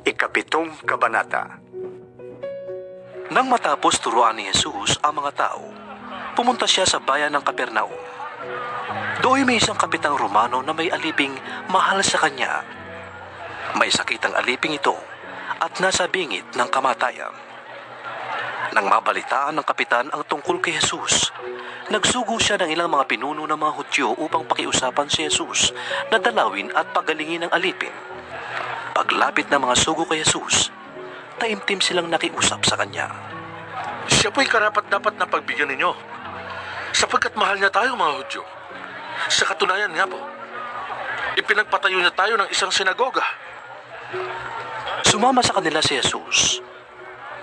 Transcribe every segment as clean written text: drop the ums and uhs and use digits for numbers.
Ikapitong Kabanata. Nang matapos turuan ni Jesus ang mga tao, pumunta siya sa bayan ng Capernaum. Doon may isang kapitang Romano na may aliping mahal sa kanya. May sakit ang aliping ito at nasa bingit ng kamatayan. Nang mabalitaan ng kapitan ang tungkol kay Jesus, nagsugo siya ng ilang mga pinuno ng mga Hudyo upang pakiusapan si Jesus na dalawin at pagalingin ang alipin. Paglapit ng mga sugo kay Jesus, taimtim silang nakiusap sa kanya. Siya po'y karapat-dapat na pagbigyan ninyo, sapagkat mahal niya tayo mga Hudyo. Sa katunayan nga po, ipinagpatayo niya tayo ng isang sinagoga. Sumama sa kanila si Jesus.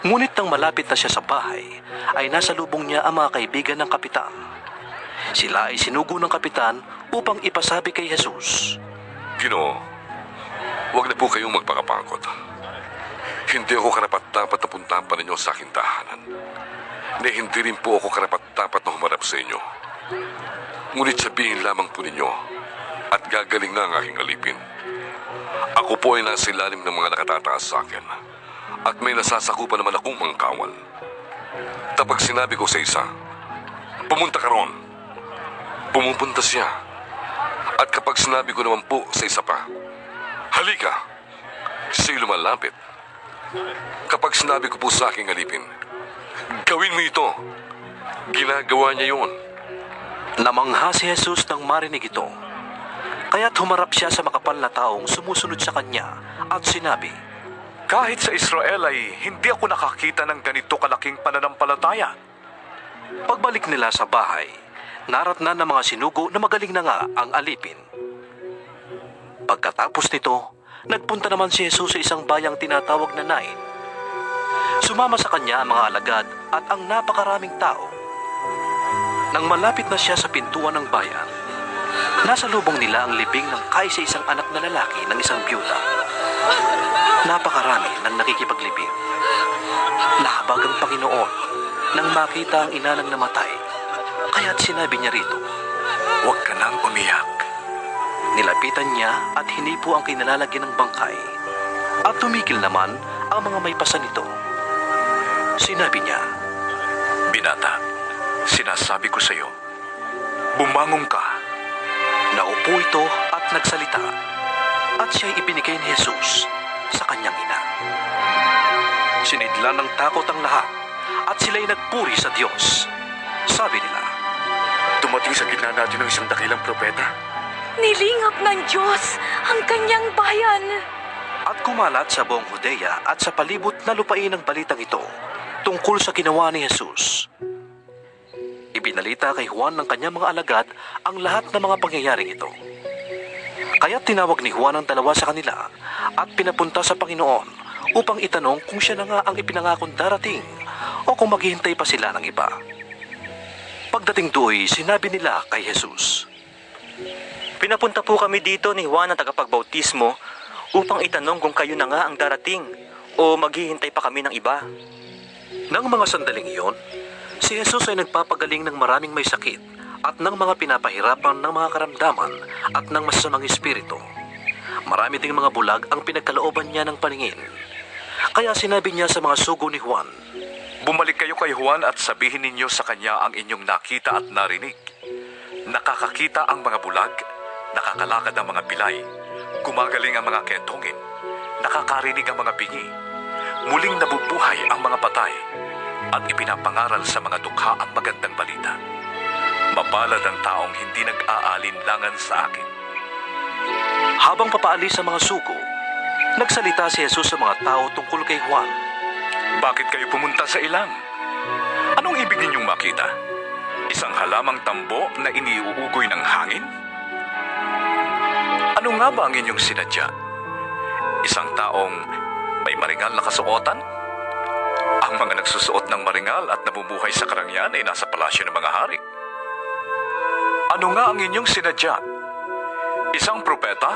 Ngunit nang malapit na siya sa bahay, ay nasa lubong niya ang mga kaibigan ng kapitan. Sila ay sinugo ng kapitan upang ipasabi kay Jesus. Ginoo, huwag na po kayong magpakapangkot. Hindi ako karapat-dapat na puntahan pa ninyo sa aking tahanan. Hindi rin po ako karapat-dapat na humarap sa inyo. Ngunit sabihin lamang po ninyo at gagaling na ang aking alipin. Ako po ay nasa ilalim ng mga nakatataas sa akin at may nasasakupan naman akong mga kawal. Kapag sinabi ko sa isa, pumunta ka roon, pumupunta siya. At kapag sinabi ko naman po sa isa pa, halika, siya'y lumalapit. Kapag sinabi ko po sa aking alipin, gawin mo ito, ginagawa niya yun. Namangha si Jesus nang marinig ito. Kaya't humarap siya sa makapal na taong sumusunod sa kanya at sinabi, Kahit sa Israel ay hindi ako nakakita ng ganito kalaking pananampalataya. pagbalik nila sa bahay, naratnan ng mga sinugo na magaling na nga ang alipin. Pagkatapos nito, nagpunta naman si Jesus sa isang bayang tinatawag na Nain. Sumama sa kanya ang mga alagad at ang napakaraming tao. Nang malapit na siya sa pintuan ng bayan, nasa lubong nila ang libing ng kaisa-isang anak na lalaki ng isang byuda. Napakarami nang nakikipaglibing. Nahabag ang Panginoon nang makita ang ina ng namatay, kaya't sinabi niya rito, Huwag ka nang umiyak. nilapitan niya at hinipo ang kinalalagyan ng bangkay. At tumigil naman ang mga may pasa nito. Sinabi niya, Binata, sinasabi ko sa iyo, bumangon ka. naupo ito at nagsalita, at siya'y ibinigay ni Jesus sa kanyang ina. Sinidlan ng takot ang lahat at sila'y nagpuri sa Diyos. Sabi nila, Dumating sa gitna natin ng isang dakilang propeta. Nilingap ng Diyos ang kanyang bayan. at kumalat sa buong Judea at sa palibot na lupain ang balitang ito tungkol sa ginawa ni Jesus. Ibinalita kay Juan ng kanyang mga alagad ang lahat ng mga pangyayaring ito. Kaya tinawag ni Juan ang dalawa sa kanila at pinapunta sa Panginoon upang itanong kung siya na nga ang ipinangakong darating o kung maghihintay pa sila ng iba. Pagdating do'y sinabi nila kay Jesus, Pinapunta po kami dito ni Juan ang tagapagbautismo upang itanong kung kayo na nga ang darating o maghihintay pa kami ng iba. Nang mga sandaling iyon, si Jesus ay nagpapagaling ng maraming may sakit at ng mga pinapahirapan ng mga karamdaman at ng masasamang espiritu. Marami ding mga bulag ang pinagkalooban niya ng paningin. Kaya sinabi niya sa mga sugo ni Juan, Bumalik kayo kay Juan at sabihin ninyo sa kanya ang inyong nakita at narinig. Nakakakita ang mga bulag, nakakalakad ang mga pilay, gumagaling ang mga ketongin, nakakarinig ang mga bingi, muling nabubuhay ang mga patay, at ipinapangaral sa mga dukha ang magandang balita. Mapalad ang taong hindi nag-aalinlangan sa akin. habang papaalis sa mga sugo, nagsalita si Jesus sa mga tao tungkol kay Juan. Bakit kayo pumunta sa ilang? Anong ibig ninyong makita? Isang halamang tambo na iniuugoy ng hangin? Ano nga ba ang inyong sinadya? Isang taong may maringal na kasuotan? Ang mga nagsusuot ng maringal at nabubuhay sa karangyaan ay nasa palasyo ng mga hari. Ano nga ang inyong sinadya? Isang propeta?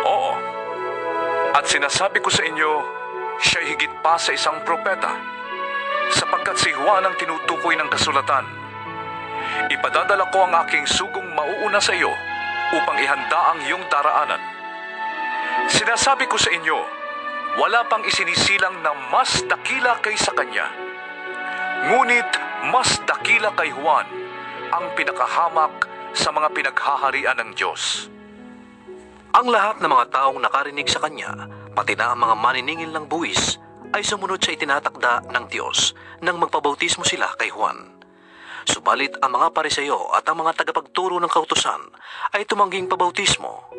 Oo. At sinasabi ko sa inyo, siya higit pa sa isang propeta, sapagkat si Juan ang tinutukoy ng kasulatan. Ipadadala ko ang aking sugong mauuna sa iyo upang ihanda ang iyong daraanan. Sinasabi ko sa inyo, wala pang isinisilang na mas dakila kaysa kanya. Ngunit mas dakila kay Juan ang pinakahamak sa mga pinaghaharian ng Diyos. Ang lahat ng mga taong nakarinig sa kanya, pati na ang mga maniningil ng buwis, ay sumunod sa itinatakda ng Diyos nang magpabautismo sila kay Juan. Subalit ang mga Pariseo at ang mga tagapagturo ng kautusan ay tumangging pabautismo.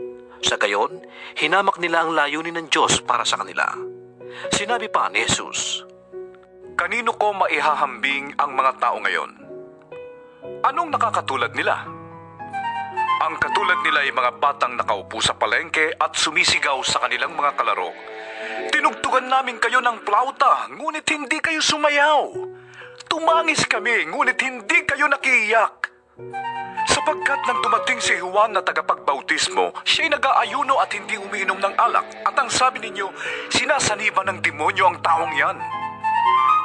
Sa gayon, hinamak nila ang layunin ng Diyos para sa kanila. Sinabi pa ni Jesus, Kanino ko maihahambing ang mga tao ngayon? Anong nakakatulad nila? Ang katulad nila ay mga batang nakaupo sa palengke at sumisigaw sa kanilang mga kalaro. Tinugtugan namin kayo ng plauta, ngunit hindi kayo sumayaw. Tumangis kami, ngunit hindi kayo nakiiyak. Sapagkat nang dumating si Juan na tagapagbautismo, siya'y nag-aayuno at hindi umiinom ng alak. At ang sabi ninyo, sinasaniba ng demonyo ang taong yan.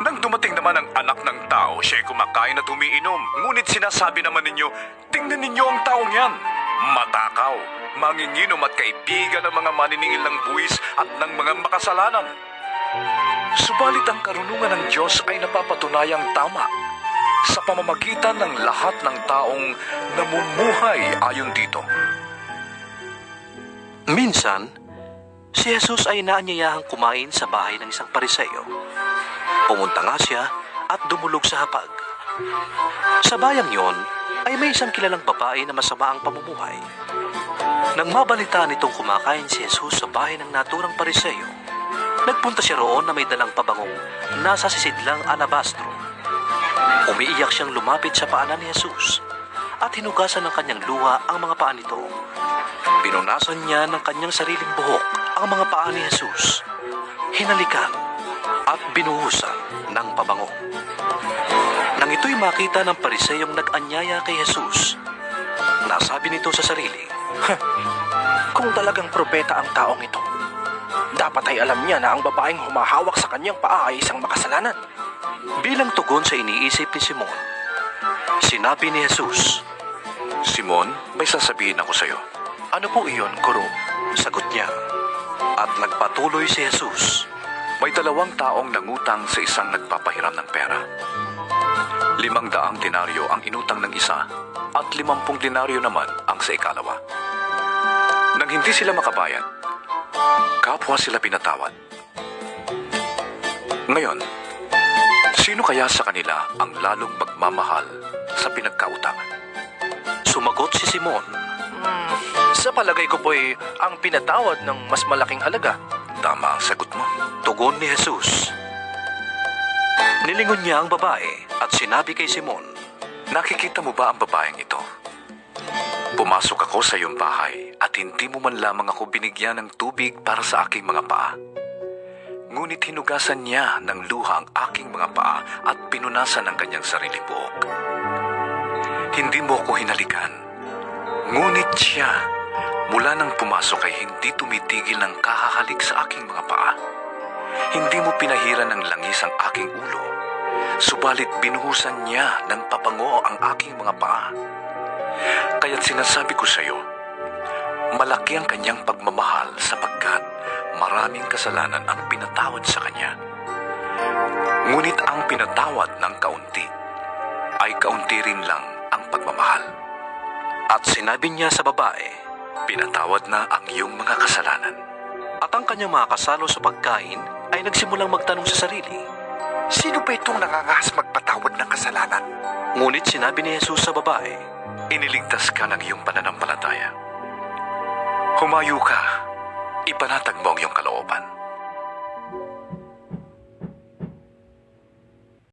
Nang dumating naman ang anak ng tao, siya'y kumakain at umiinom. Ngunit sinasabi naman ninyo, tingnan ninyo ang taong yan. Matakaw, manginginom at kaibigan ng mga maniningil ng buwis at ng mga makasalanan. Subalit ang karunungan ng Diyos ay napapatunayang tama sa pamamagitan ng lahat ng taong namumuhay ayon dito. minsan, si Jesus ay naanyayahang kumain sa bahay ng isang Pariseo. Pumunta nga siya at dumulog sa hapag. Sa bayang yon ay may isang kilalang babae na masama ang pamumuhay. Nang mabalita nitong kumakain si Jesus sa bahay ng naturang Pariseo, nagpunta siya roon na may dalang pabangong nasa sisidlang alabastro. Umiiyak siyang lumapit sa paanan ni Jesus at hinugasan ng kanyang luha ang mga paa nito. Pinunasan niya ng kanyang sariling buhok ang mga paa ni Jesus, hinalikan at binuhusan ng pabango. Nang ito'y makita ng Pariseyong nag-anyaya kay Jesus, nasabi nito sa sarili, Kung talagang propeta ang taong ito, dapat ay alam niya na ang babaeng humahawak sa kanyang paa ay isang makasalanan. Bilang tugon sa iniisip ni Simon, sinabi ni Jesus, Simon, may sasabihin ako sa iyo. Ano po iyon, Guro? sagot niya. At nagpatuloy si Jesus. May 2 taong nangutang sa isang nagpapahiram ng pera. 500 denaryo ang inutang ng isa at 50 denaryo naman ang sa ikalawa. Nang hindi sila makabayad, kapwa sila pinatawad. Ngayon, sino kaya sa kanila ang lalong magmamahal sa pinagkautangan? Sumagot si Simon. Sa palagay ko po'y ang pinatawad ng mas malaking halaga. Tama ang sagot mo. Tugon ni Jesus. Nilingon niya ang babae at sinabi kay Simon, Nakikita mo ba ang babaeng ito? Pumasok ako sa iyong bahay at hindi mo man lamang ako binigyan ng tubig para sa aking mga paa. Ngunit hinugasan niya ng luha ang aking mga paa at pinunasan ng kanyang sariling buhok. Hindi mo ako hinalikan. Ngunit siya, mula nang pumasok ay hindi tumitigil ng kahahalik sa aking mga paa. Hindi mo pinahiran ng langis ang aking ulo, subalit binuhusan niya ng pabango ang aking mga paa. Kaya't sinasabi ko sa iyo, malaki ang kanyang pagmamahal sapagkat maraming kasalanan ang pinatawad sa kanya. Ngunit ang pinatawad ng kaunti ay kaunti rin lang ang pagmamahal. at sinabi niya sa babae, Pinatawad na ang iyong mga kasalanan. at ang kanyang mga kasalo sa pagkain ay nagsimulang magtanong sa sarili. Sino ba itong nangangahas magpatawad ng kasalanan? Ngunit sinabi ni Jesus sa babae, Iniligtas ka ng iyong pananampalataya. Humayo ka, ipanatag mo ang iyong kalooban.